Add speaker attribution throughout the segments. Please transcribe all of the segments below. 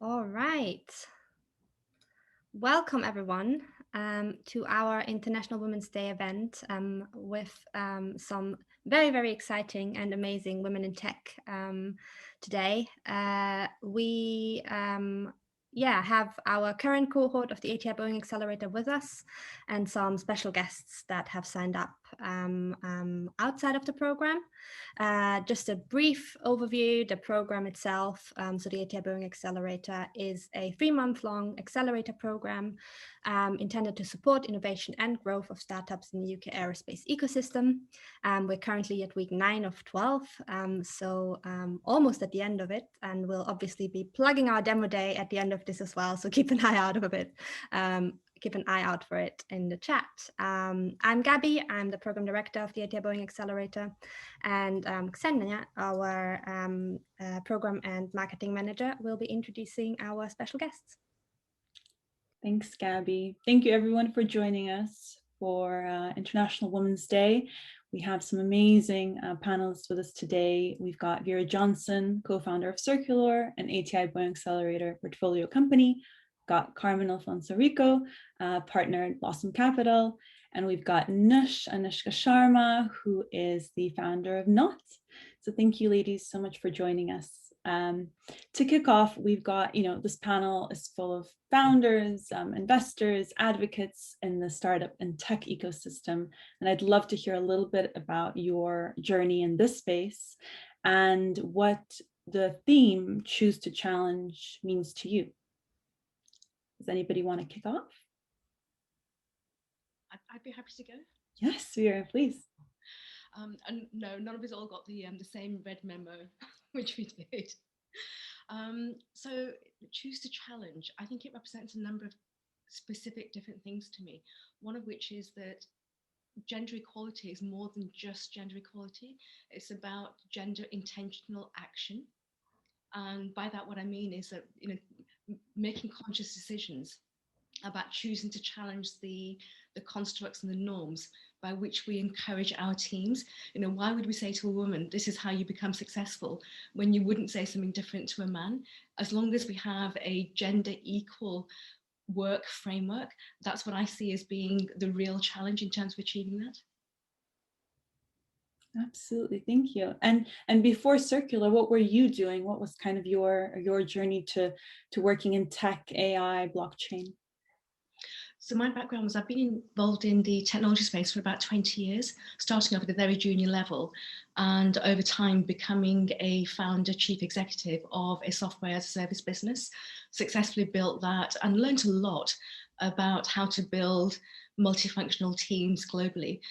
Speaker 1: All right. Welcome, everyone, to our International Women's Day event with some very, very exciting and amazing women in tech today. We have our current cohort of the ATI Boeing Accelerator with us and some special guests that have signed up outside of the program. Just a brief overview, the program itself. So the ATI Boeing Accelerator is a 3-month-long accelerator program intended to support innovation and growth of startups in the UK aerospace ecosystem. We're currently at week 9 of 12, so almost at the end of it, and we'll obviously be plugging our demo day at the end of this as well, so keep an eye out of it. Keep an eye out for it in the chat. I'm Gabby, I'm the program director of the ATI Boeing Accelerator, and Ksenia, our program and marketing manager, will be introducing our special guests.
Speaker 2: Thanks, Gabby. Thank you everyone for joining us for International Women's Day. We have some amazing panelists with us today. We've got Veera Johnson, co-founder of Circulor, an ATI Boeing Accelerator portfolio company. Got Carmen Alfonso Rico, partner at Blossom Capital. And we've got Nush, Anushka Sharma, who is the founder of Not. So thank you ladies so much for joining us. To kick off, we've got, this panel is full of founders, investors, advocates in the startup and tech ecosystem. And I'd love to hear a little bit about your journey in this space and what the theme Choose to Challenge means to you. Does anybody want to kick off?
Speaker 3: I'd be happy to go.
Speaker 2: Yes, Veera, please.
Speaker 3: And no, none of us all got the same red memo, which we did. So Choose to Challenge, I think it represents a number of specific different things to me. One of which is that gender equality is more than just gender equality. It's about gender intentional action. And by that, what I mean is that, making conscious decisions about choosing to challenge the constructs and the norms by which we encourage our teams. Why would we say to a woman, this is how you become successful, when you wouldn't say something different to a man? As long as we have a gender equal work framework, that's what I see as being the real challenge in terms of achieving that.
Speaker 2: Absolutely, thank you. And before Circulor, what were you doing? What was kind of your journey to working in tech, AI, blockchain?
Speaker 3: So my background was I've been involved in the technology space for about 20 years, starting off at a very junior level, and over time becoming a founder, chief executive of a software as a service business, successfully built that and learned a lot about how to build multifunctional teams globally.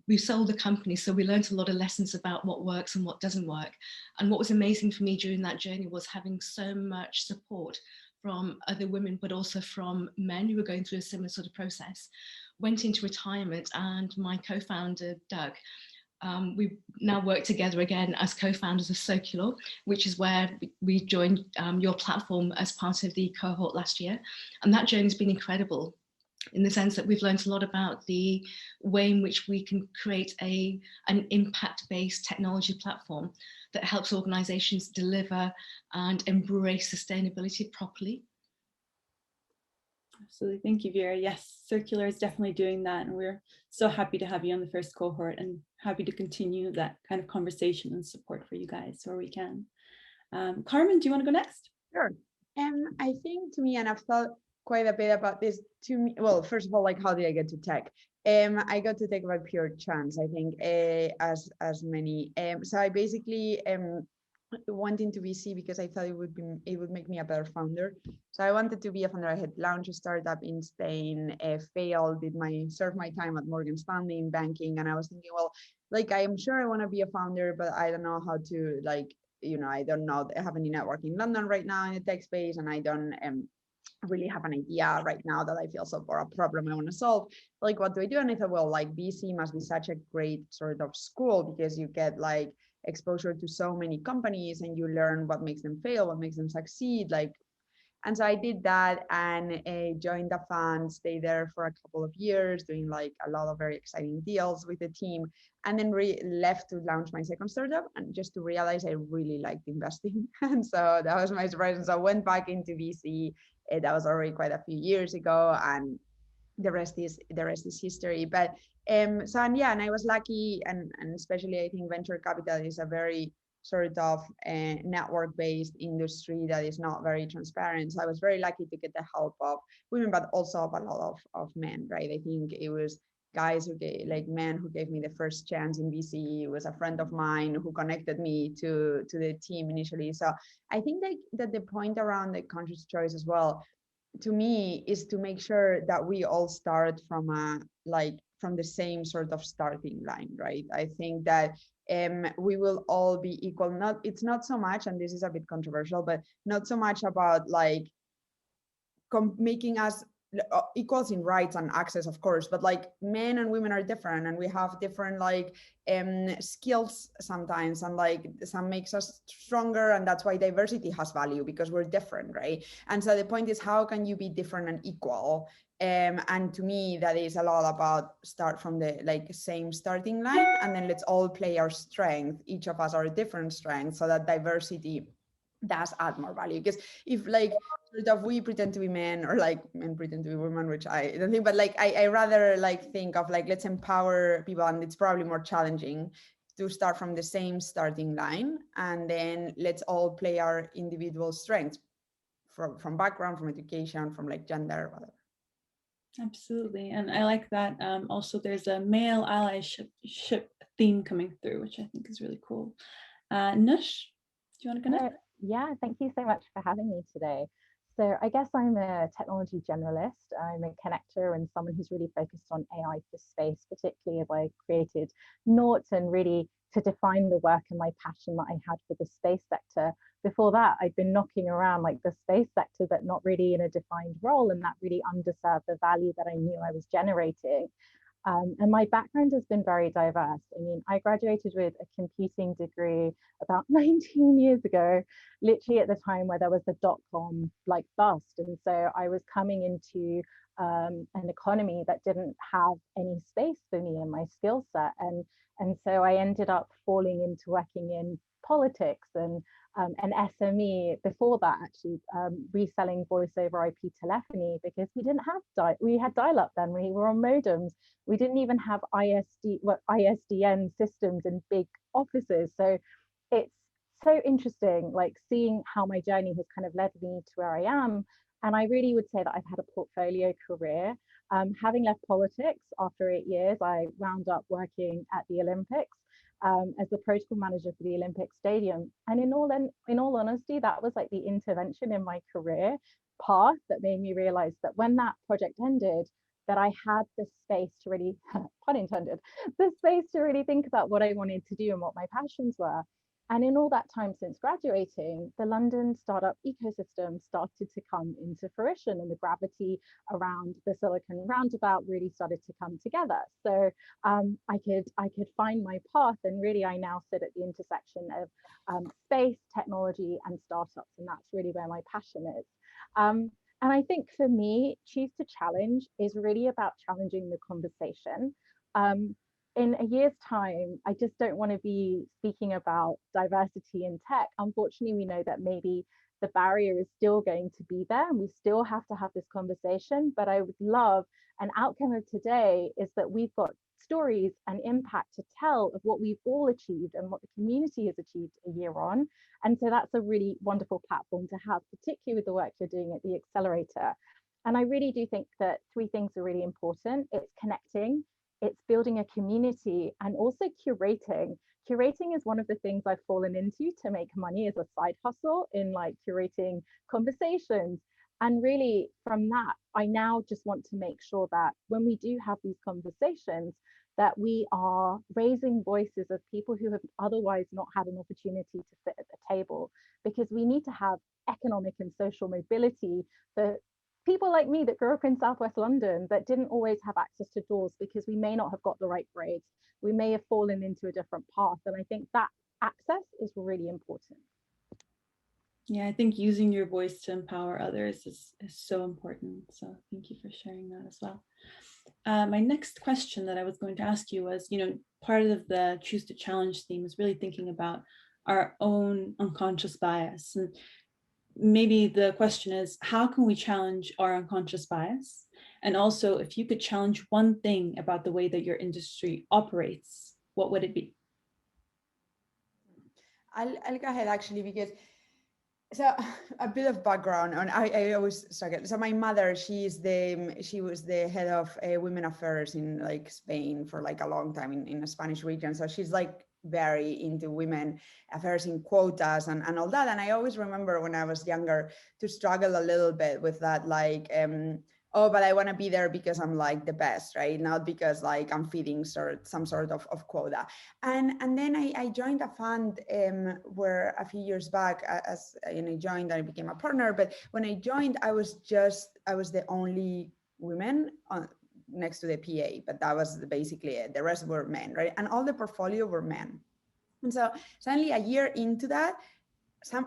Speaker 3: We sold the company, so we learned a lot of lessons about what works and what doesn't work. And what was amazing for me during that journey was having so much support from other women, but also from men who were going through a similar sort of process. Went into retirement, and my co-founder, Doug, we now work together again as co-founders of Circulor, which is where we joined your platform as part of the cohort last year. And that journey has been incredible, in the sense that we've learned a lot about the way in which we can create an impact-based technology platform that helps organizations deliver and embrace sustainability properly.
Speaker 2: Absolutely, thank you, Veera. Yes, Circulor is definitely doing that, and we're so happy to have you on the first cohort and happy to continue that kind of conversation and support for you guys where we can. Carmen, do you want to go next?
Speaker 4: Sure. I think to me, and I've thought quite a bit about this, to me, well, first of all, like, how did I get to tech? I got to tech by pure chance, I think, as many. So I basically went into VC because I thought it would make me a better founder. So I wanted to be a founder. I had launched a startup in Spain, failed, served my time at Morgan Stanley in banking, and I was thinking, well, like, I am sure I want to be a founder, but I don't know how to, like, I don't know, I have any network in London right now in the tech space, and I don't really have an idea right now that I feel so for a problem I want to solve. Like, what do I do? And I thought, well, like, VC must be such a great sort of school, because you get like exposure to so many companies and you learn what makes them fail, what makes them succeed. Like, And so I did that and joined the fund, stayed there for a couple of years, doing like a lot of very exciting deals with the team, and then left to launch my second startup, and just to realize I really liked investing. And so that was my surprise. And so I went back into VC. That was already quite a few years ago, and the rest is history. But so, and yeah, and I was lucky, and especially I think venture capital is a very sort of network-based industry that is not very transparent. So I was very lucky to get the help of women, but also of a lot of men, right? I think it was guys who gave, like men who gave me the first chance in VC. It was a friend of mine who connected me to the team initially. So I think that the point around the conscious choice as well, to me, is to make sure that we all start from from the same sort of starting line, right? I think that we will all be equal. It's not so much, and this is a bit controversial, but not so much about like making us equals in rights and access, of course, but like men and women are different, and we have different like skills sometimes, and like some makes us stronger, and that's why diversity has value, because we're different, right? And so the point is, how can you be different and equal? And to me, that is a lot about start from the like same starting line, and then let's all play our strength. Each of us are different strengths, so that diversity does add more value. Because if like sort of we pretend to be men, or like men pretend to be women, which I don't think, but like I rather like think of like, let's empower people, and it's probably more challenging to start from the same starting line, and then let's all play our individual strengths from background, from education, from like gender, whatever.
Speaker 2: Absolutely. And I like that. Also, there's a male allyship theme coming through, which I think is really cool. Nush, do you want to connect?
Speaker 5: Yeah, thank you so much for having me today. So I guess I'm a technology generalist. I'm a connector and someone who's really focused on AI for space, particularly as I created Nought, and really to define the work and my passion that I had for the space sector. Before that, I'd been knocking around like the space sector, but not really in a defined role, and that really underserved the value that I knew I was generating. And my background has been very diverse. I mean, I graduated with a computing degree about 19 years ago, literally at the time where there was the dot-com like bust. And so I was coming into an economy that didn't have any space for me and my skill set. And so I ended up falling into working in politics and an SME before that, actually reselling voice over IP telephony, because we didn't have we had dial-up then, we were on modems, we didn't even have ISDN systems in big offices. So it's so interesting, like seeing how my journey has kind of led me to where I am. And I really would say that I've had a portfolio career. Having left politics after 8 years, I wound up working at the Olympics as the protocol manager for the Olympic Stadium. And in all honesty, that was like the intervention in my career path that made me realize that when that project ended, that I had the space to really, pun intended, the space to really think about what I wanted to do and what my passions were. And in all that time since graduating, the London startup ecosystem started to come into fruition, and the gravity around the Silicon Roundabout really started to come together. So I could find my path, and really I now sit at the intersection of space, technology, and startups, and that's really where my passion is. And I think for me, Choose to Challenge is really about challenging the conversation. In a year's time, I just don't want to be speaking about diversity in tech. Unfortunately, we know that maybe the barrier is still going to be there, and we still have to have this conversation. But I would love, an outcome of today is that we've got stories and impact to tell of what we've all achieved and what the community has achieved a year on. And so that's a really wonderful platform to have, particularly with the work you're doing at the Accelerator. And I really do think that 3 things are really important. It's connecting, it's building a community, and also curating. Curating is one of the things I've fallen into to make money as a side hustle, in like curating conversations. And really from that, I now just want to make sure that when we do have these conversations, that we are raising voices of people who have otherwise not had an opportunity to sit at the table, because we need to have economic and social mobility for people like me that grew up in Southwest London that didn't always have access to doors because we may not have got the right grades. We may have fallen into a different path. And I think that access is really important.
Speaker 2: Yeah, I think using your voice to empower others is so important. So thank you for sharing that as well. My next question that I was going to ask you was, part of the Choose to Challenge theme is really thinking about our own unconscious bias. And maybe the question is, how can we challenge our unconscious bias? And also, if you could challenge one thing about the way that your industry operates, what would it be?
Speaker 4: I'll go ahead actually, because so a bit of background on I always struggle. So my mother, she was the head of women affairs in like Spain for like a long time in the Spanish region. So she's like very into women affairs in quotas and all that. And I always remember when I was younger to struggle a little bit with that, like oh, but I want to be there because I'm like the best, right? Not because like I'm feeding some sort of quota. And then I joined a fund where a few years back, as I joined, I became a partner. But when I joined, I was the only woman next to the PA, but that was basically it. The rest were men, right? And all the portfolio were men. And so suddenly a year into that,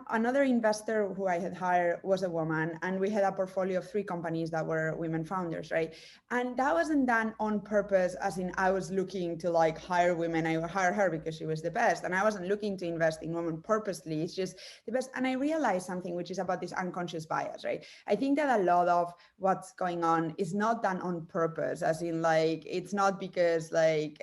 Speaker 4: another investor who I had hired was a woman, and we had a portfolio of 3 companies that were women founders, right? And that wasn't done on purpose, as in I was looking to like hire women. I would hire her because she was the best, and I wasn't looking to invest in women purposely. It's just the best. And I realized something, which is about this unconscious bias, right? I think that a lot of what's going on is not done on purpose, as in like it's not because like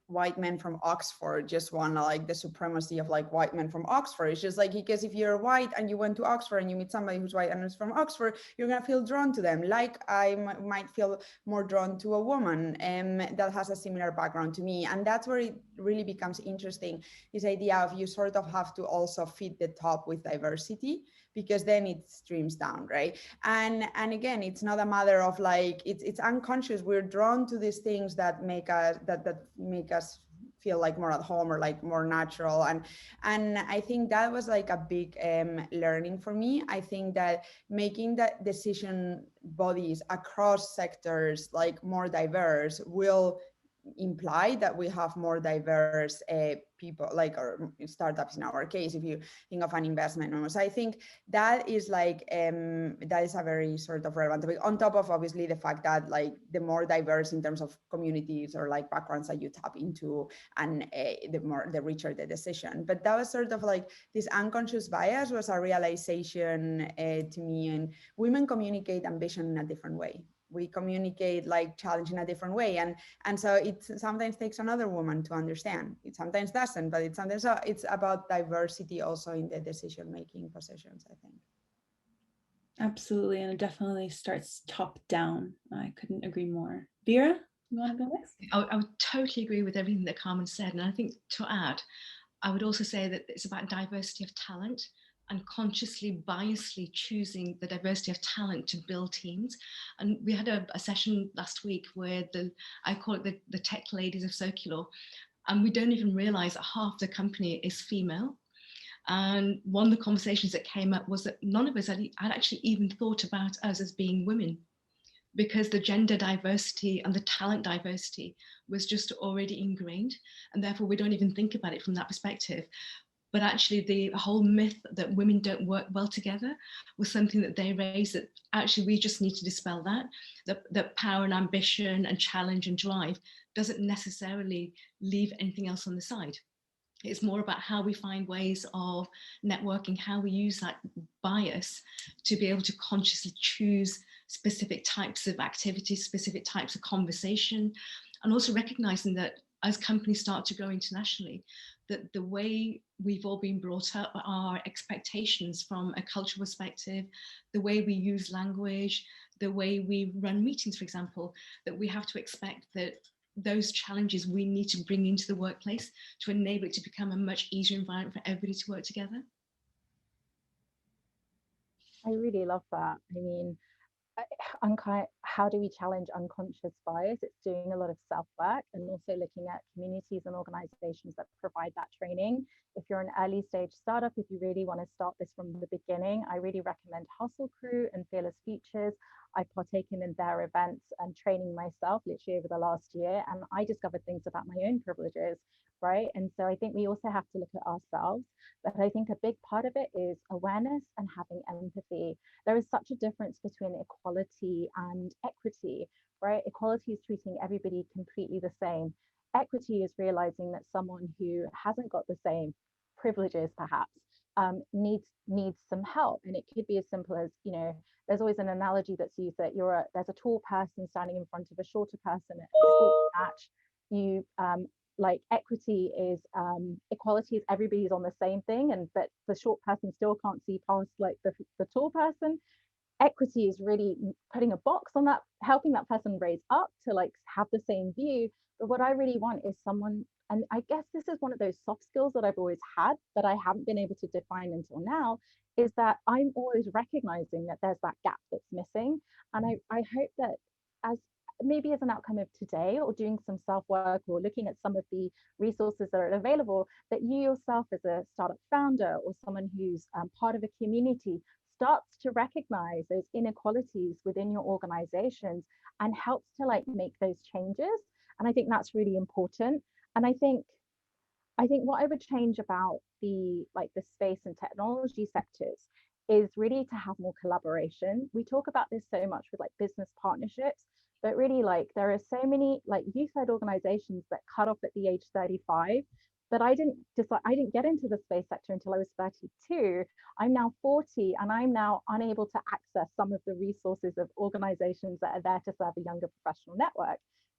Speaker 4: white men from Oxford just want like the supremacy of like white men from Oxford. It's just like, because if you're white and you went to Oxford and you meet somebody who's white and is from Oxford, you're gonna feel drawn to them. Like I might feel more drawn to a woman that has a similar background to me. And that's where it really becomes interesting, this idea of you sort of have to also feed the top with diversity, because then it streams down, right? And again, it's not a matter of like, it's unconscious. We're drawn to these things that make us that make us feel like more at home or like more natural. And I think that was like a big learning for me. I think that making that decision bodies across sectors like more diverse will imply that we have more diverse people, like, or startups in our case, if you think of an investment. So I think that is like that is a very sort of relevant topic, on top of obviously the fact that like the more diverse in terms of communities or like backgrounds that you tap into, and the richer the decision. But that was sort of like this unconscious bias was a realization to me. And women communicate ambition in a different way. We communicate like challenge in a different way, and so it sometimes takes another woman to understand. It sometimes doesn't, but it's sometimes, so it's about diversity also in the decision making positions, I think.
Speaker 2: Absolutely, and it definitely starts top down. I couldn't agree more. Veera, you want to go next?
Speaker 3: I would totally agree with everything that Carmen said, and I think to add, I would also say that it's about diversity of talent and consciously, biasly choosing the diversity of talent to build teams. And we had a session last week where I call it the tech ladies of Circulor, and we don't even realize that half the company is female. And one of the conversations that came up was that none of us had actually even thought about us as being women, because the gender diversity and the talent diversity was just already ingrained, and therefore we don't even think about it from that perspective. But actually the whole myth that women don't work well together was something that they raised, that actually we just need to dispel that power and ambition and challenge and drive doesn't necessarily leave anything else on the side. It's more about how we find ways of networking, how we use that bias to be able to consciously choose specific types of activities, specific types of conversation, and also recognizing that as companies start to grow internationally, that the way we've all been brought up, our expectations from a cultural perspective, the way we use language, the way we run meetings, for example, that we have to expect that those challenges we need to bring into the workplace to enable it to become a much easier environment for everybody to work together.
Speaker 5: I really love that. I mean, how do we challenge unconscious bias? It's doing a lot of self-work and also looking at communities and organizations that provide that training. If you're an early stage startup, if you really want to start this from the beginning, I really recommend Hustle Crew and Fearless Futures. I've partaken in their events and training myself literally over the last year, and I discovered things about my own privileges, right? And so I think we also have to look at ourselves, but I think a big part of it is awareness and having empathy. There is such a difference between equality and equity, right? Equality is treating everybody completely the same. Equity is realizing that someone who hasn't got the same privileges perhaps needs some help. And it could be as simple as, you know, there's always an analogy that's used that there's a tall person standing in front of a shorter person at a sports match. You like equity is equality is everybody's on the same thing, and but the short person still can't see past like the tall person. Equity is really putting a box on that, helping that person raise up to like have the same view. But what I really want is someone, and I guess this is one of those soft skills that I've always had that I haven't been able to define until now, is that I'm always recognizing that there's that gap that's missing. And I hope that as maybe as an outcome of today, or doing some self-work or looking at some of the resources that are available, that you yourself as a startup founder or someone who's part of a community starts to recognize those inequalities within your organizations and helps to like make those changes. And I think that's really important. And I think what I would change about the space and technology sectors is really to have more collaboration. We talk about this so much with like business partnerships, but really like there are so many like youth-led organizations that cut off at the age 35. But I didn't get into the space sector until I was 32. I'm now 40, and I'm now unable to access some of the resources of organizations that are there to serve a younger professional network.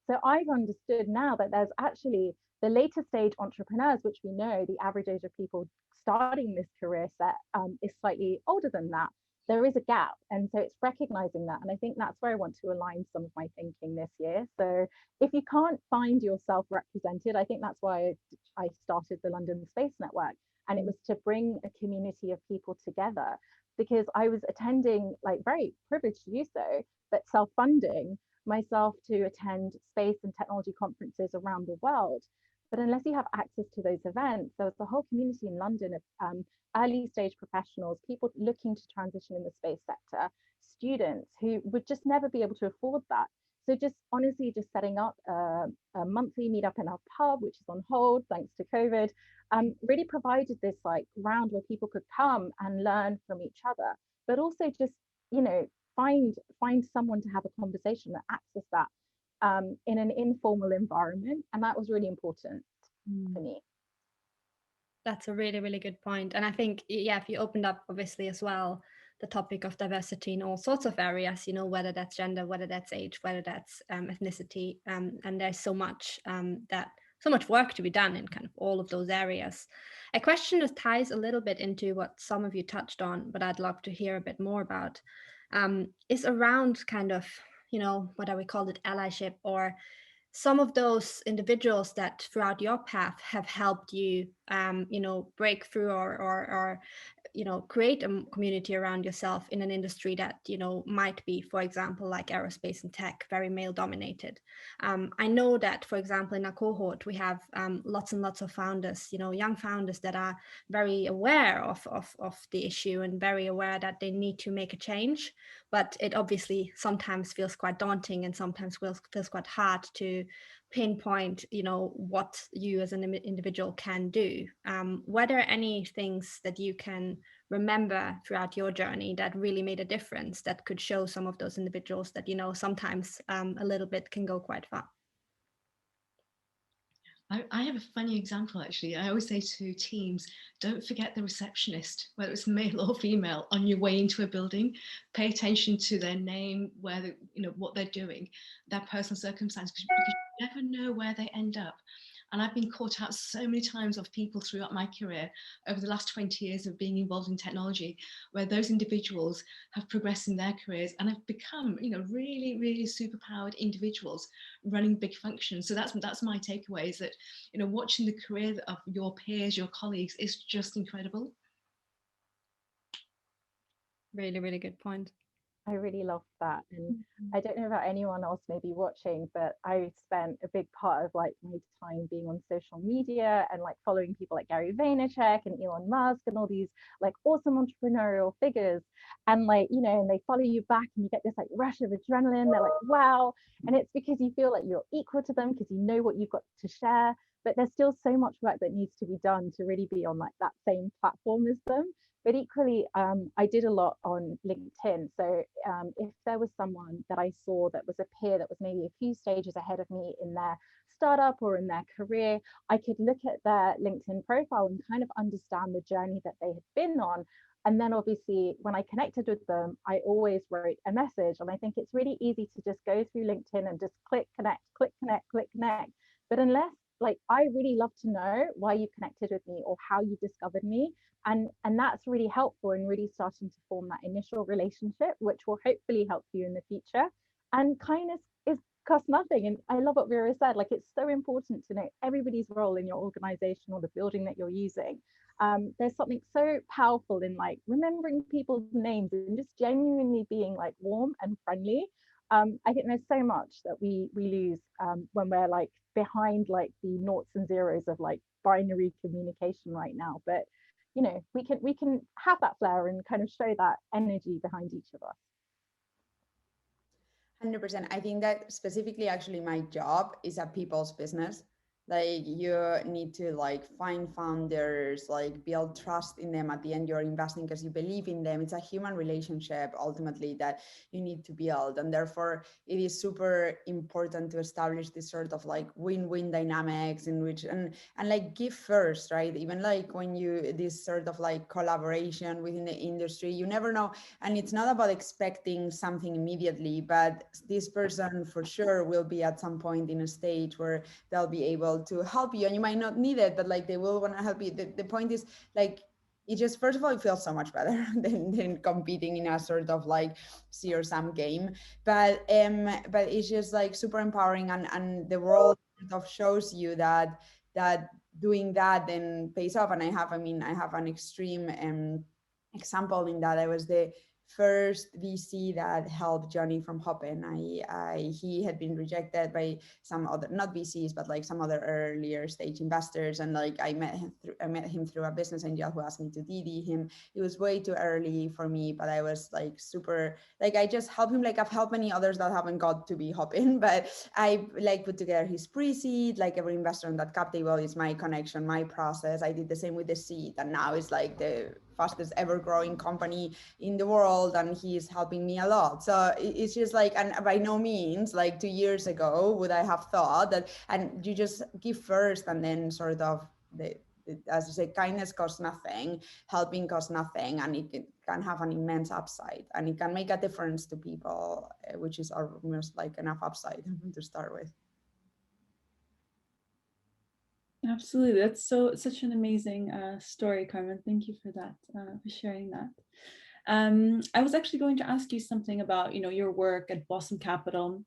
Speaker 5: So I've understood now that there's actually the later stage entrepreneurs, which we know the average age of people starting this career set is slightly older than that. There is a gap. And so it's recognizing that. And I think that's where I want to align some of my thinking this year. So if you can't find yourself represented, I think that's why I started the London Space Network. And it was to bring a community of people together, because I was attending, like very privileged to do so, but self-funding myself to attend space and technology conferences around the world. But unless you have access to those events, there was a whole community in London of early stage professionals, people looking to transition in the space sector, students who would just never be able to afford that. So just honestly, just setting up a monthly meetup in our pub, which is on hold thanks to COVID, really provided this like ground where people could come and learn from each other, but also just, you know, find someone to have a conversation and access that in an informal environment. And that was really important for me.
Speaker 1: That's a really, really good point. And I think, yeah, if you opened up obviously as well the topic of diversity in all sorts of areas, you know, whether that's gender, whether that's age, whether that's ethnicity, and there's so much so much work to be done in kind of all of those areas. A question that ties a little bit into what some of you touched on, but I'd love to hear a bit more about, is around kind of, you know, what we call it, allyship, or some of those individuals that throughout your path have helped you, you know, break through or you know, create a community around yourself in an industry that, you know, might be, for example, like aerospace and tech, very male dominated. I know that, for example, in our cohort, we have lots and lots of founders, you know, young founders that are very aware of the issue and very aware that they need to make a change. But it obviously sometimes feels quite daunting and sometimes feels quite hard to pinpoint, you know, what you as an individual can do. Were there any things that you can remember throughout your journey that really made a difference, that could show some of those individuals that, you know, sometimes a little bit can go quite far?
Speaker 3: I have a funny example, actually. I always say to teams, don't forget the receptionist, whether it's male or female, on your way into a building. Pay attention to their name, where you know, what they're doing, their personal circumstances, because you never know where they end up. And I've been caught out so many times of people throughout my career over the last 20 years of being involved in technology, where those individuals have progressed in their careers and have become, you know, really, really superpowered individuals running big functions. So that's my takeaway, is that, you know, watching the career of your peers, your colleagues, is just incredible.
Speaker 1: Really, really good point.
Speaker 5: I really love that. And I don't know about anyone else maybe watching, but I spent a big part of like my time being on social media and like following people like Gary Vaynerchuk and Elon Musk and all these like awesome entrepreneurial figures. And like, you know, and they follow you back and you get this like rush of adrenaline. They're like, wow. And it's because you feel like you're equal to them because you know what you've got to share. But there's still so much work that needs to be done to really be on like that same platform as them. But equally, I did a lot on LinkedIn. So if there was someone that I saw that was a peer that was maybe a few stages ahead of me in their startup or in their career, I could look at their LinkedIn profile and kind of understand the journey that they had been on. And then obviously when I connected with them, I always wrote a message. And I think it's really easy to just go through LinkedIn and just click connect, click connect, click connect. But unless like, I really love to know why you connected with me or how you discovered me. And that's really helpful in really starting to form that initial relationship, which will hopefully help you in the future. And kindness is costs nothing. And I love what Veera said, like it's so important to know everybody's role in your organization or the building that you're using. There's something so powerful in like remembering people's names and just genuinely being like warm and friendly. I think there's so much that we lose when we're like behind like the noughts and zeros of like binary communication right now. But you know, we can have that flair and kind of show that energy behind each of us.
Speaker 4: 100%. I think that specifically actually my job is a people's business. Like you need to like find founders, like build trust in them. At the end, you're investing because you believe in them. It's a human relationship ultimately that you need to build. And therefore it is super important to establish this sort of like win-win dynamics in which, and like give first, right? Even like when you, this sort of like collaboration within the industry, you never know. And it's not about expecting something immediately, but this person for sure will be at some point in a stage where they'll be able to help you, and you might not need it, but like they will want to help you. The point is like, it just, first of all, it feels so much better than competing in a sort of like zero sum game, but it's just like super empowering, and the world sort of shows you that doing that then pays off. And I have an extreme example in that. I was the first VC that helped Johnny from Hopin. He had been rejected by some other, not VCs, but like some other earlier stage investors. And like I met him through a business angel who asked me to DD him. It was way too early for me, but I was like super, like I just helped him. Like I've helped many others that haven't got to be Hopin, but I like put together his pre-seed. Like every investor on that cap table is my connection, my process. I did the same with the seed, and now it's like the fastest ever growing company in the world, and he's helping me a lot. So it's just like, and by no means like 2 years ago would I have thought that, and you just give first, and then sort of as you say, kindness costs nothing, helping costs nothing, and it can have an immense upside, and it can make a difference to people, which is almost like enough upside to start with.
Speaker 2: Absolutely. That's such an amazing story, Carmen. Thank you for that, for sharing that. I was actually going to ask you something about, you know, your work at Blossom Capital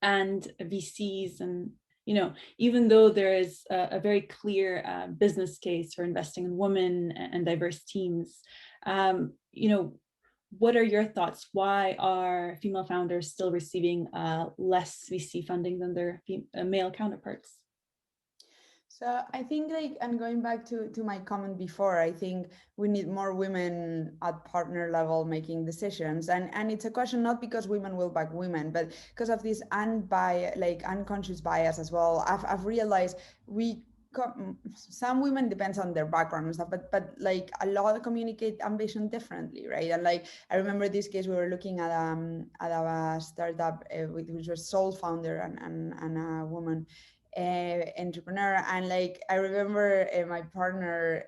Speaker 2: and VCs, and, you know, even though there is a very clear business case for investing in women and diverse teams, you know, what are your thoughts? Why are female founders still receiving less VC funding than their male counterparts?
Speaker 4: So I think, like, and going back to my comment before, I think we need more women at partner level making decisions. And it's a question not because women will back women, but because of this unconscious bias as well. I've realized some women, depends on their background and stuff, but like a lot communicate ambition differently, right? And like I remember this case, we were looking at a startup which was sole founder and a woman entrepreneur, and like I remember my partner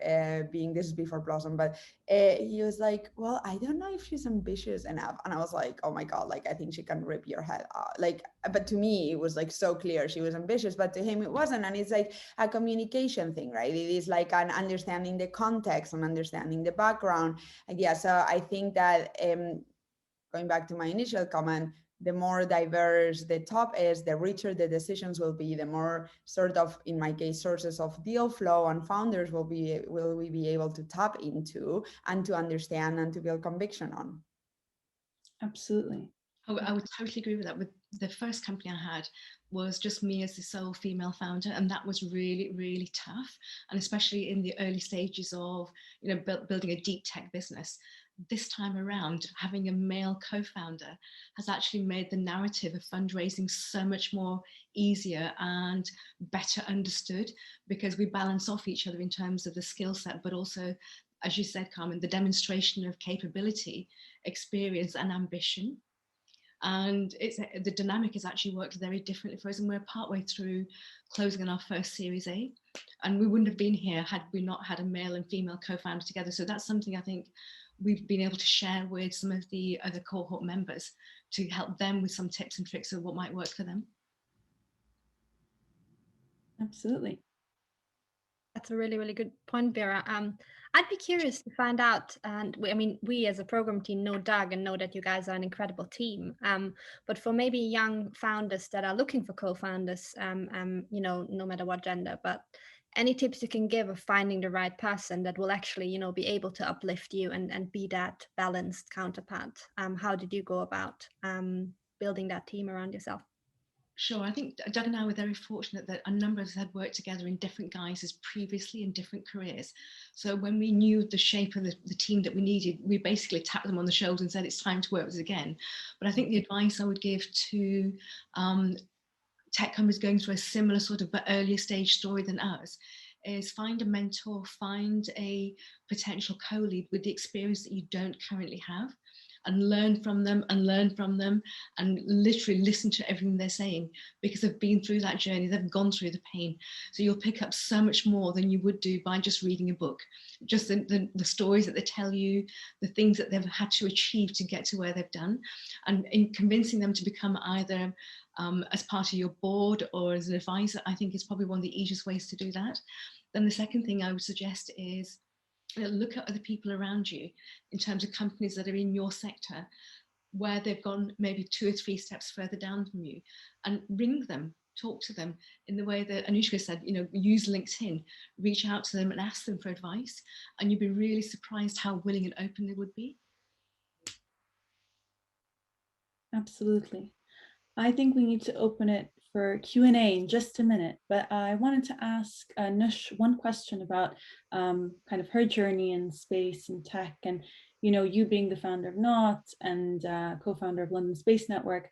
Speaker 4: being, this is before Blossom, but he was like, well, I don't know if she's ambitious enough, and I was like, oh my god, like I think she can rip your head out. Like, but to me it was like so clear she was ambitious, but to him it wasn't. And it's like a communication thing, right? It is like an understanding the context and understanding the background. And yeah, so I think that going back to my initial comment, the more diverse the top is, the richer the decisions will be, the more sort of, in my case, sources of deal flow and founders will we be able to tap into and to understand and to build conviction on.
Speaker 2: Absolutely.
Speaker 3: I would totally agree with that. With the first company I had was just me as the sole female founder, and that was really, really tough. And especially in the early stages of, you know, building a deep tech business. This time around, having a male co-founder has actually made the narrative of fundraising so much more easier and better understood, because we balance off each other in terms of the skill set, but also, as you said, Carmen, the demonstration of capability, experience, and ambition. And the dynamic has actually worked very differently for us, and we're partway through closing on our first Series A, and we wouldn't have been here had we not had a male and female co-founder together. So that's something I think we've been able to share with some of the other cohort members to help them with some tips and tricks of what might work for them.
Speaker 2: Absolutely.
Speaker 1: That's a really, really good point, Veera. I'd be curious to find out, and we as a program team know Doug and know that you guys are an incredible team. But for maybe young founders that are looking for co-founders, you know, no matter what gender, but any tips you can give of finding the right person that will actually, you know, be able to uplift you and be that balanced counterpart. How did you go about building that team around yourself?
Speaker 3: Sure. I think Doug and I were very fortunate that a number of us had worked together in different guises previously in different careers. So when we knew the shape of the team that we needed, we basically tapped them on the shoulder and said, it's time to work with us again. But I think the advice I would give to tech companies going through a similar sort of but earlier stage story than ours is find a mentor, find a potential co-lead with the experience that you don't currently have, and learn from them and literally listen to everything they're saying, because they've been through that journey, they've gone through the pain. So you'll pick up so much more than you would do by just reading a book, just the stories that they tell you, the things that they've had to achieve to get to where they've done, and in convincing them to become either as part of your board or as an advisor, I think is probably one of the easiest ways to do that. Then the second thing I would suggest is look at other people around you in terms of companies that are in your sector where they've gone maybe 2 or 3 steps further down from you, and ring them, talk to them in the way that Anushka said, you know, use LinkedIn, reach out to them and ask them for advice, and you'd be really surprised how willing and open they would be.
Speaker 2: Absolutely. I think we need to open it for Q&A in just a minute, but I wanted to ask Nush one question about kind of her journey in space and tech, and you know, you being the founder of Not and co-founder of London Space Network.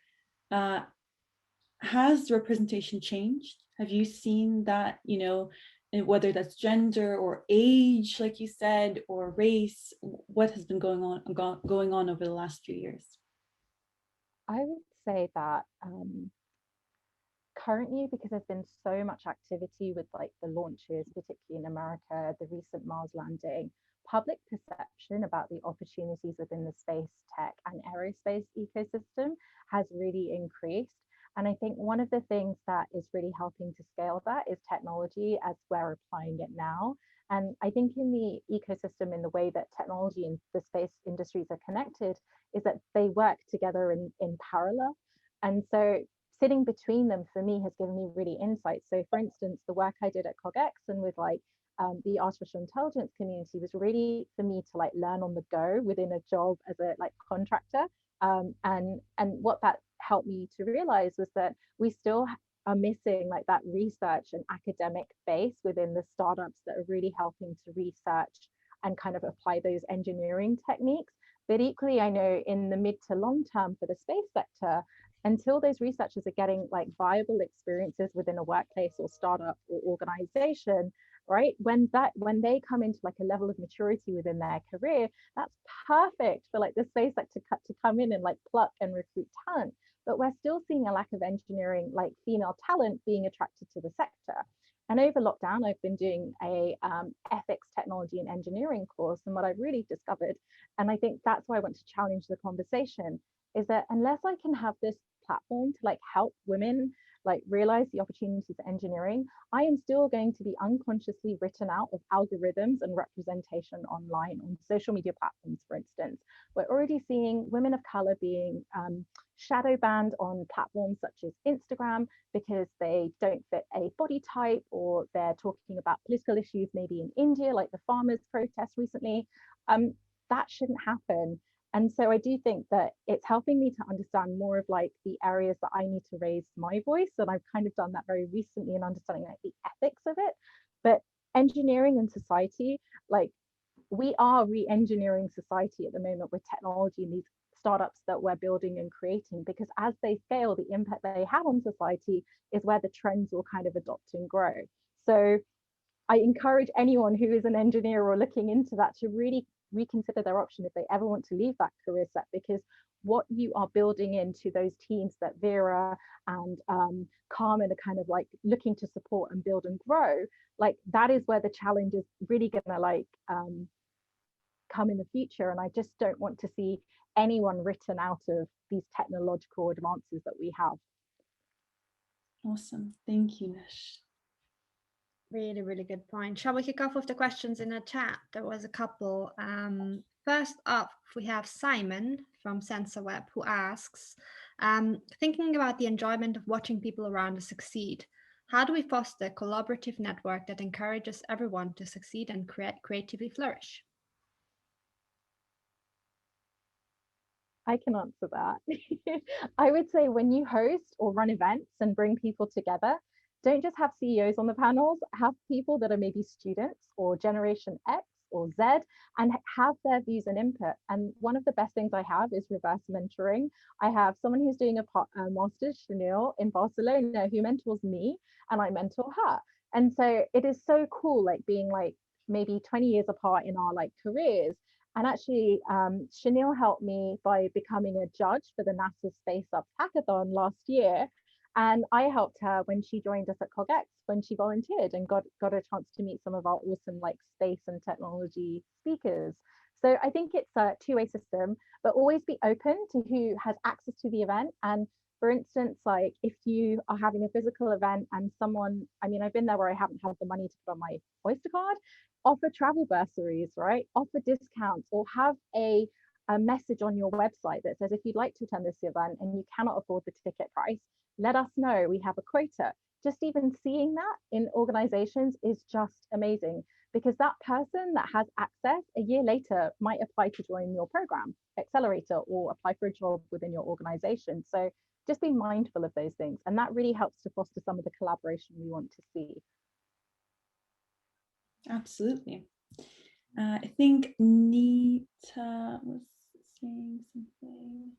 Speaker 2: Has the representation changed? Have you seen that, you know, whether that's gender or age, like you said, or race? What has been going on over the last few years?
Speaker 5: I would say that currently, because there's been so much activity with like the launches, particularly in America, the recent Mars landing, public perception about the opportunities within the space, tech, and aerospace ecosystem has really increased. And I think one of the things that is really helping to scale that is technology, as we're applying it now. And I think in the ecosystem, in the way that technology and the space industries are connected, is that they work together in parallel. And so sitting between them for me has given me really insight. So for instance, the work I did at CogX and with like the artificial intelligence community was really for me to like learn on the go within a job as a like contractor. And what that helped me to realize was that we still are missing like that research and academic base within the startups that are really helping to research and kind of apply those engineering techniques. But equally, I know in the mid to long term for the space sector, until those researchers are getting like viable experiences within a workplace or startup or organization, right, when they come into like a level of maturity within their career, that's perfect for like the space sector to come in and like pluck and recruit talent. But we're still seeing a lack of engineering, like female talent being attracted to the sector. And over lockdown, I've been doing a ethics, technology, and engineering course. And what I've really discovered, and I think that's why I want to challenge the conversation, is that unless I can have this platform to like help women like realize the opportunities of engineering, I am still going to be unconsciously written out of algorithms and representation online on social media platforms. For instance, we're already seeing women of color being shadow banned on platforms such as Instagram because they don't fit a body type, or they're talking about political issues maybe in India, like the farmers' protest recently. That shouldn't happen. And so I do think that it's helping me to understand more of like the areas that I need to raise my voice. And I've kind of done that very recently in understanding like the ethics of it. But engineering and society, like we are re-engineering society at the moment with technology and these startups that we're building and creating, because as they scale, the impact they have on society is where the trends will kind of adopt and grow. So I encourage anyone who is an engineer or looking into that to really reconsider their option if they ever want to leave that career set, because what you are building into those teams that Veera and Carmen are kind of like looking to support and build and grow, like that is where the challenge is really gonna like come in the future. And I just don't want to see anyone written out of these technological advances that we have.
Speaker 2: Awesome. Thank you, Nush.
Speaker 1: Really, really good point. Shall we kick off with the questions in the chat? There was a couple. First up, we have Simon from SensorWeb who asks, thinking about the enjoyment of watching people around us succeed, how do we foster a collaborative network that encourages everyone to succeed and creatively flourish?
Speaker 5: I can answer that. I would say when you host or run events and bring people together, don't just have CEOs on the panels, have people that are maybe students or Generation X or Z and have their views and input. And one of the best things I have is reverse mentoring. I have someone who's doing a master's, Ksenia, in Barcelona, who mentors me and I mentor her. And so it is so cool, like being like maybe 20 years apart in our like careers. And actually, Ksenia helped me by becoming a judge for the NASA Space Up Hackathon last year. And I helped her when she joined us at CogX, when she volunteered and got a chance to meet some of our awesome like space and technology speakers. So I think it's a two-way system, but always be open to who has access to the event. And for instance, like if you are having a physical event and someone, I mean, I've been there where I haven't had the money to put on my Oyster card, offer travel bursaries, right? Offer discounts or have a message on your website that says, if you'd like to attend this event and you cannot afford the ticket price, let us know, we have a quota. Just even seeing that in organizations is just amazing, because that person that has access a year later might apply to join your program, Accelerator, or apply for a job within your organization. So just be mindful of those things. And that really helps to foster some of the collaboration we want to see.
Speaker 2: Absolutely. I think Nita was saying something.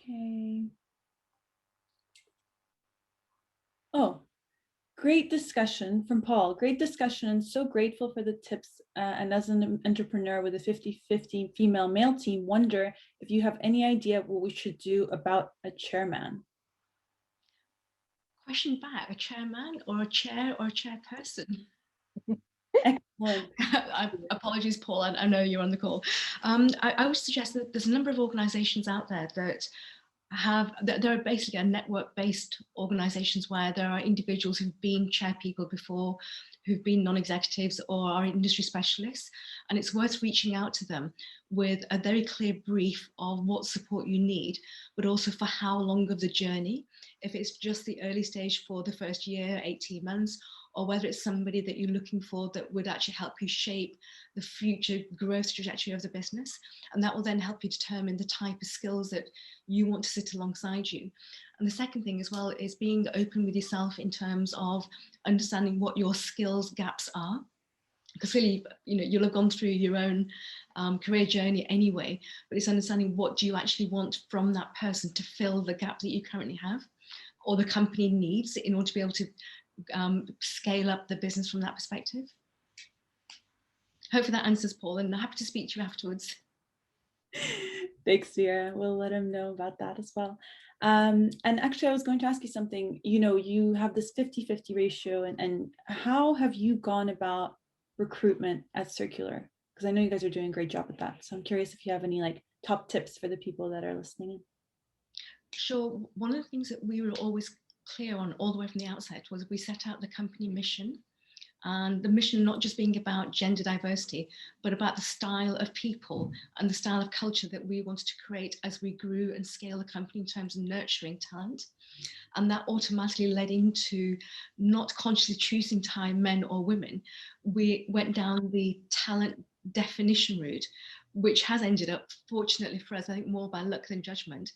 Speaker 2: Okay. Oh, great discussion from Paul. Great discussion, and so grateful for the tips. And as an entrepreneur with a 50-50 female-male team, wonder if you have any idea what we should do about a chairman.
Speaker 3: Question back, a chairman or a chair or a chairperson?
Speaker 2: Excellent.
Speaker 3: Apologies, Paul, I know you're on the call. I would suggest that there's a number of organizations out there that there are basically a network-based organizations where there are individuals who've been chair people before, who've been non-executives or are industry specialists, and it's worth reaching out to them with a very clear brief of what support you need, but also for how long of the journey, if it's just the early stage for the first year, 18 months, or whether it's somebody that you're looking for that would actually help you shape the future growth trajectory of the business. And that will then help you determine the type of skills that you want to sit alongside you. And the second thing as well is being open with yourself in terms of understanding what your skills gaps are. Because really, you'll have gone through your own career journey anyway, but it's understanding what do you actually want from that person to fill the gap that you currently have or the company needs in order to be able to scale up the business from that perspective. Hopefully that answers Paul, and I'm happy to speak to you afterwards.
Speaker 2: Thanks, Veera. We'll let him know about that as well. And actually, I was going to ask you something. You have this 50-50 ratio, and how have you gone about recruitment at Circulor? Because I know you guys are doing a great job with that. So I'm curious if you have any like top tips for the people that are listening in.
Speaker 3: Sure. One of the things that we were always clear on all the way from the outset was we set out the company mission, and the mission not just being about gender diversity, but about the style of people and the style of culture that we wanted to create as we grew and scale the company in terms of nurturing talent. And that automatically led into not consciously choosing to hire men or women. We went down the talent definition route, which has ended up, fortunately for us, I think more by luck than judgment,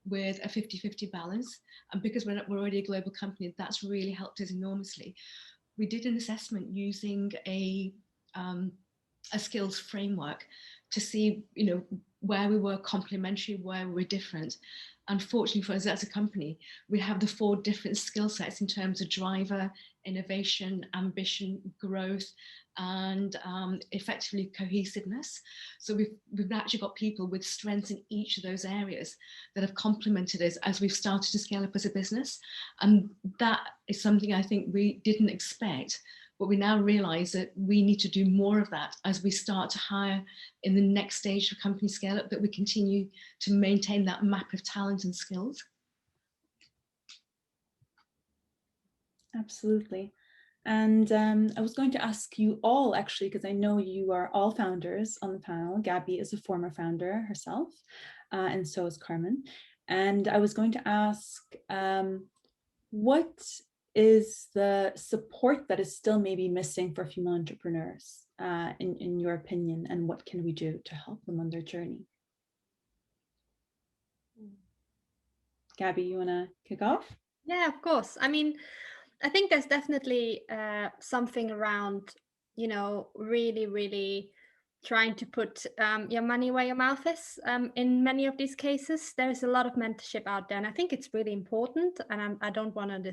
Speaker 3: with a 50-50 balance. And because we're already a global company, that's really helped us enormously. We did an assessment using a skills framework to see, where we were complementary, where we were different. Unfortunately for us as a company, we have the 4 different skill sets in terms of driver, innovation, ambition, growth, and effectively cohesiveness. So we've actually got people with strengths in each of those areas that have complemented us as we've started to scale up as a business. And that is something I think we didn't expect, but we now realize that we need to do more of that as we start to hire in the next stage of company scale up, that we continue to maintain that map of talent and skills.
Speaker 2: Absolutely. And I was going to ask you all, actually, because I know you are all founders on the panel. Gabby is a former founder herself, and so is Carmen. And I was going to ask, what is the support that is still maybe missing for female entrepreneurs, in your opinion, and what can we do to help them on their journey? Gabby, you want to kick off?
Speaker 1: Yeah, of course. I mean, I think there's definitely something around, really, really trying to put your money where your mouth is. In many of these cases, there's a lot of mentorship out there, and I think it's really important. And I don't want to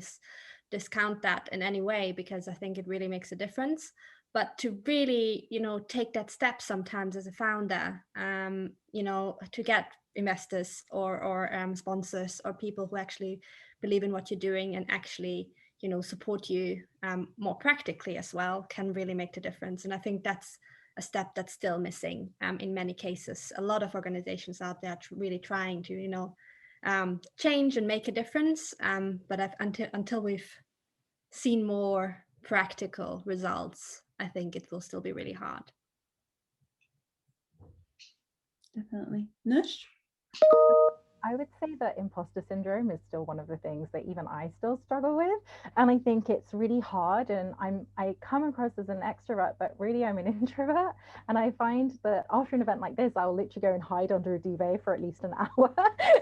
Speaker 1: discount that in any way, because I think it really makes a difference. But to really, take that step sometimes as a founder, to get investors or sponsors or people who actually believe in what you're doing and actually support you more practically as well, can really make the difference. And I think that's a step that's still missing in many cases. A lot of organizations out there are really trying to change and make a difference, but until we've seen more practical results, I think it will still be really hard.
Speaker 2: Definitely. Nush?
Speaker 5: I would say that imposter syndrome is still one of the things that even I still struggle with. And I think it's really hard. And I come across as an extrovert, but really I'm an introvert. And I find that after an event like this, I'll literally go and hide under a duvet for at least an hour.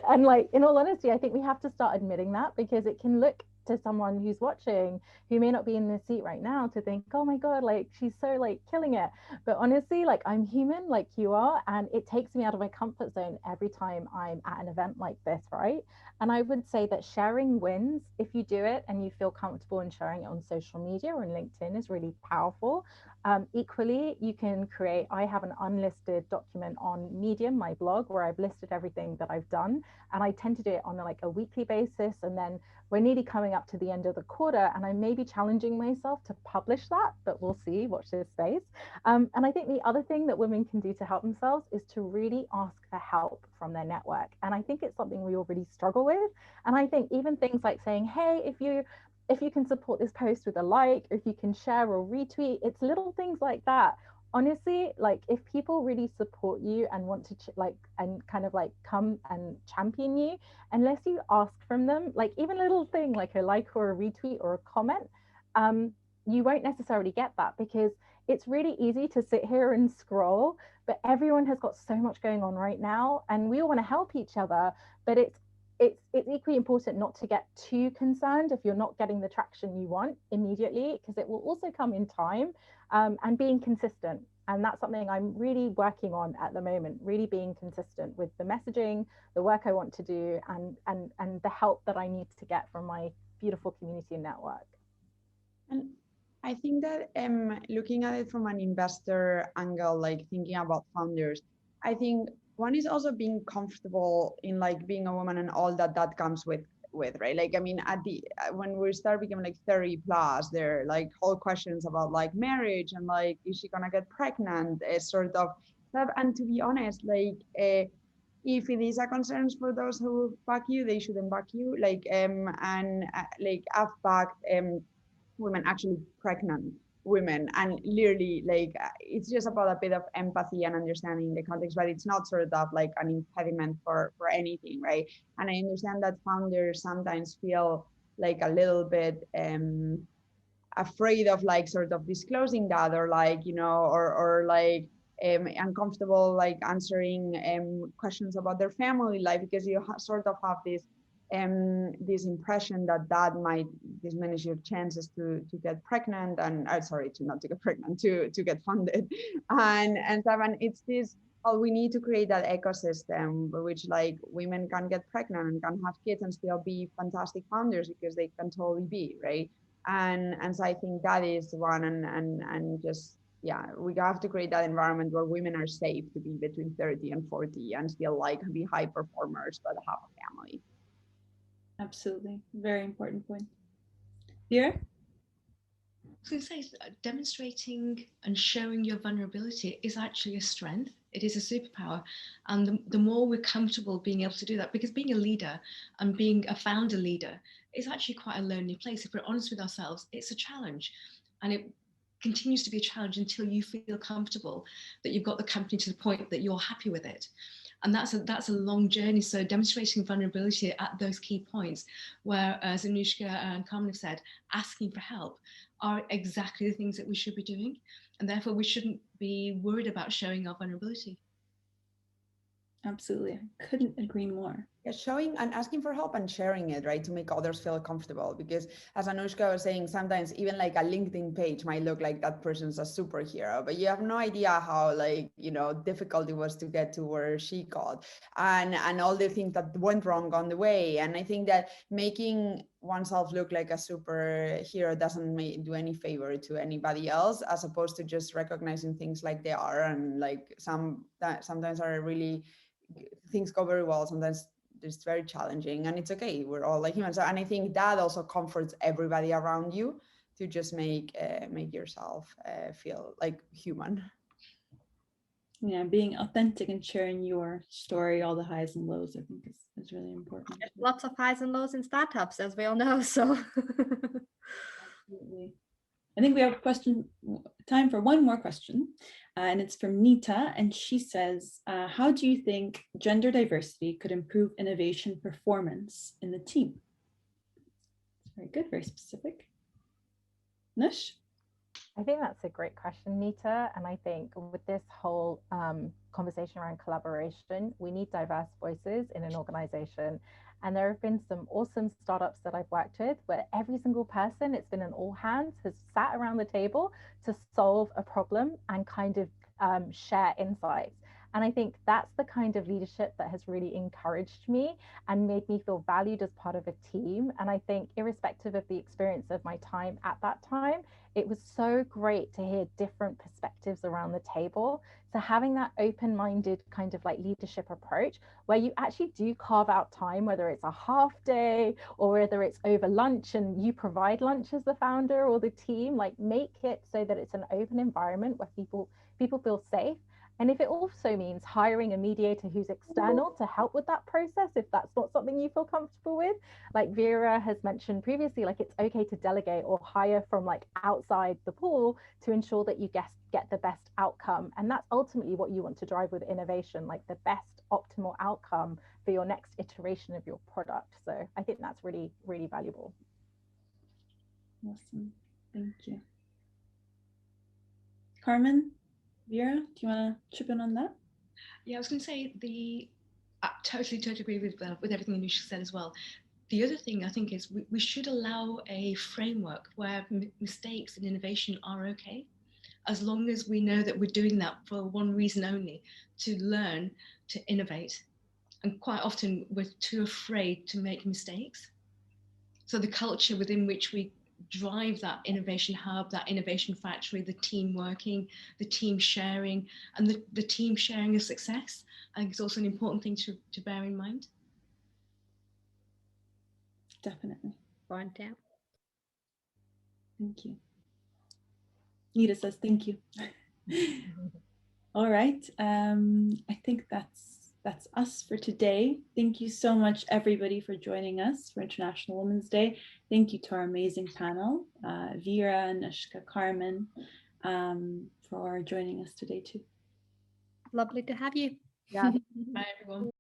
Speaker 5: And in all honesty, I think we have to start admitting that, because it can look to someone who's watching who may not be in the seat right now to think, oh my God, she's so killing it. But honestly, I'm human like you are, and it takes me out of my comfort zone every time I'm at an event like this, right? And I would say that sharing wins, if you do it and you feel comfortable in sharing it on social media or on LinkedIn, is really powerful. Equally, you can I have an unlisted document on Medium, my blog, where I've listed everything that I've done. And I tend to do it on a weekly basis. And then we're nearly coming up to the end of the quarter, and I may be challenging myself to publish that, but we'll see, watch this space. And I think the other thing that women can do to help themselves is to really ask for help from their network. And I think it's something we all really struggle with. And I think even things like saying, hey, if you can support this post with a like, if you can share or retweet, it's little things like that. Honestly, if people really support you and want to and kind of come and champion you, unless you ask from them, even a little thing like a like or a retweet or a comment, you won't necessarily get that, because it's really easy to sit here and scroll, but everyone has got so much going on right now, and we all want to help each other. But it's equally important not to get too concerned if you're not getting the traction you want immediately, because it will also come in time, and being consistent. And that's something I'm really working on at the moment, really being consistent with the messaging, the work I want to do, and the help that I need to get from my beautiful community and network.
Speaker 4: And I think that looking at it from an investor angle, thinking about founders, I think one is also being comfortable in being a woman and all that comes with, right? I mean, when we start becoming 30 plus, there are whole questions about marriage and is she gonna get pregnant, sort of stuff. And to be honest, if it is a concern for those who back you, they shouldn't back you. I've backed women, actually pregnant women, and literally it's just about a bit of empathy and understanding the context, but it's not sort of an impediment for anything, right? And I understand that founders sometimes feel a little bit afraid of sort of disclosing that, or uncomfortable like answering questions about their family life, because you sort of have this impression that might diminish your chances to get pregnant and sorry, to not to get pregnant, to get funded, and so on. It's this, well, we need to create that ecosystem which like women can get pregnant and can have kids and still be fantastic founders, because they can totally be, right? And so I think that is one, and just, yeah, we have to create that environment where women are safe to be between 30 and 40 and still like be high performers but have a family.
Speaker 2: Absolutely. Very important point. Veera?
Speaker 3: I was going to say, demonstrating and showing your vulnerability is actually a strength. It is a superpower. And the more we're comfortable being able to do that, because being a leader and being a founder leader is actually quite a lonely place. If we're honest with ourselves, it's a challenge. And it continues to be a challenge until you feel comfortable that you've got the company to the point that you're happy with it. And that's a long journey. So demonstrating vulnerability at those key points where, as Anushka and Carmen have said, asking for help are exactly the things that we should be doing. And therefore we shouldn't be worried about showing our vulnerability.
Speaker 2: Absolutely. I couldn't agree more.
Speaker 4: Yeah, showing and asking for help and sharing it, right, to make others feel comfortable. Because as Anushka was saying, sometimes even like a LinkedIn page might look like that person's a superhero, but you have no idea how, like, you know, difficult it was to get to where she got, and all the things that went wrong on the way. And I think that making oneself look like a superhero doesn't do any favor to anybody else, as opposed to just recognizing things like they are, and like sometimes are really, things go very well, sometimes it's very challenging, and it's okay, we're all like humans. And I think that also comforts everybody around you to just make yourself feel like human.
Speaker 2: Yeah, being authentic and sharing your story, all the highs and lows, I think is really important.
Speaker 1: There's lots of highs and lows in startups, as we all know, so
Speaker 2: Absolutely. I think we have time for one more question, and it's from Nita, and she says, how do you think gender diversity could improve innovation performance in the team? Very good, very specific. Nush?
Speaker 5: I think that's a great question, Nita. And I think with this whole conversation around collaboration, we need diverse voices in an organization. And there have been some awesome startups that I've worked with where every single person, it's been an all hands, has sat around the table to solve a problem and kind of share insights. And I think that's the kind of leadership that has really encouraged me and made me feel valued as part of a team. And I think irrespective of the experience of my time at that time, it was so great to hear different perspectives around the table. So having that open-minded kind of like leadership approach where you actually do carve out time, whether it's a half day or whether it's over lunch and you provide lunch as the founder or the team, like make it so that it's an open environment where people feel safe. And if it also means hiring a mediator who's external to help with that process, if that's not something you feel comfortable with, like Veera has mentioned previously, like it's okay to delegate or hire from like outside the pool to ensure that you get the best outcome. And that's ultimately what you want to drive with innovation, like the best optimal outcome for your next iteration of your product. So I think that's really, really valuable.
Speaker 2: Awesome. Thank you. Carmen? Veera, do you want to chip in on that?
Speaker 3: Yeah, I was going to say I totally agree with everything Nush said as well. The other thing I think is we should allow a framework where mistakes in innovation are okay, as long as we know that we're doing that for one reason only, to learn, to innovate. And quite often we're too afraid to make mistakes. So the culture within which we drive that innovation hub, that innovation factory, the team working, the team sharing, and the team sharing of success, I think is also an important thing to bear in mind.
Speaker 2: Definitely.
Speaker 1: point out.
Speaker 2: Thank you. Nita says thank you. All right. I think that's us for today. Thank you so much, everybody, for joining us for International Women's Day. Thank you to our amazing panel, Veera, Anushka, Carmen, for joining us today too.
Speaker 1: Lovely to have you.
Speaker 4: Yeah.
Speaker 3: Bye, everyone.